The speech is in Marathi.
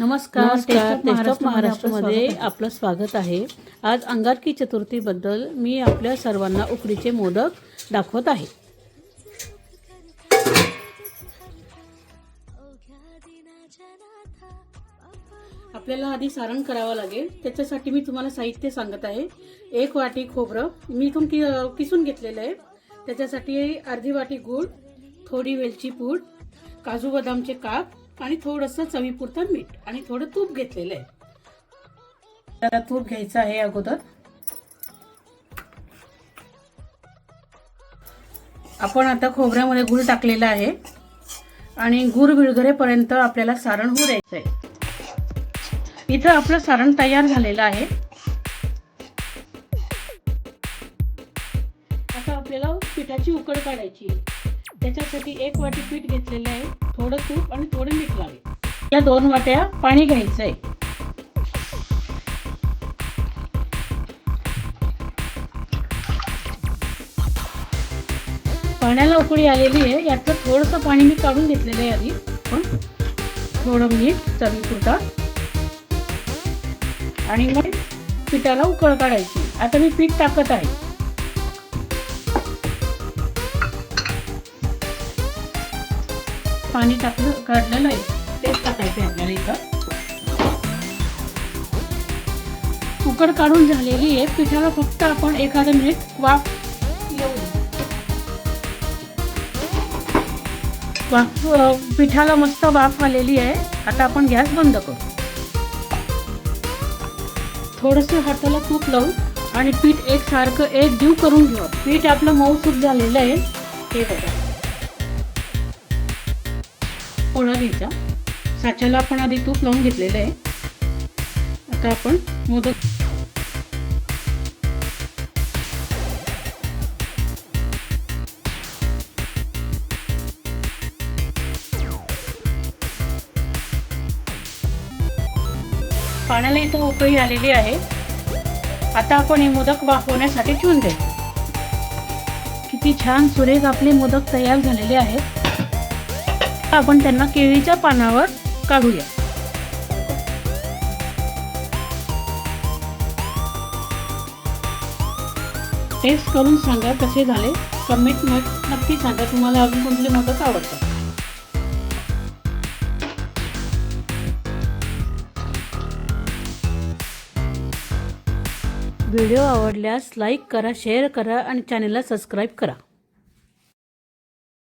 नमस्कार, टेस्ट ऑफ महाराष्ट्रमध्ये आपलं स्वागत आहे। आज अंगारकी चतुर्थीबद्दल मी आपल्या सर्वांना उकडीचे मोदक दाखवत आहे। आपल्याला आधी सारण करावं लागेल। त्याच्यासाठी मी तुम्हाला साहित्य सांगत आहे। 1 वाटी खोबरं मी इथून किसून घेतलेलं आहे। त्याच्यासाठी अर्धी वाटी गूळ, थोडी वेलची पूड, काजू बदामचे काप आणि थोडंसं चवीपुरतं मीठ आणि थोडं तूप घेतलेलं आहे। त्याला तूप घ्यायचं आहे अगोदर। आपण आता खोबऱ्यामध्ये गूळ टाकलेला आहे आणि गूळ विरघळेपर्यंत आपल्याला सारण होऊ द्यायचं आहे। इथं आपलं सारण तयार झालेलं आहे। आता आपल्याला पिठाची उकड काढायची आहे। त्याच्यासाठी 1 वाटी पीठ घेतलेलं आहे, थोडं तूप आणि थोडं मीठ लागेल। या 2 वाट्या पाणी घ्यायचं आहे। पाण्याला उकळी आलेली आहे। याचं थोडंसं पाणी मी काढून घेतलेलं आहे आधी। पण थोडं मीठ चवीपुरता आणि मग पिठाला उकळ काढायची। आता मी पीठ टाकत आहे। पाणी काढलेलं आहे, तेच टाकायचं आपल्याला। इथं उकड काढून झालेली आहे। पिठाला फक्त आपण एखादं मिनिट वाफ पिठाला मस्त वाफ आलेली आहे। आता आपण गॅस बंद करू। थोडंसं हाताला तूप लावून आणि पीठ एकसारखं एक जीव करून घेऊ। पीठ आपलं मऊसूत झालेलं आहे। हे बघा, पोळा घ्यायचा। साच्याला आपण आधी तूप लावून घेतलेलं आहे। आता आपण मोदक पाण्याला इथं उकळी आलेली आहे। आता आपण हे मोदक वाफवण्यासाठी ठेवून देऊ। किती छान सुरेख आपले मोदक तयार झालेले आहेत। आपण त्यांना केळीच्या पानावर काढूया। टेस्ट करून सांगा कसे झाले। कमेंट नक्की सांगा तुम्हाला अजून कोणते मोदक आवडतात। व्हिडिओ आवडल्यास लाईक करा, शेअर करा आणि चॅनलला सबस्क्राईब करा।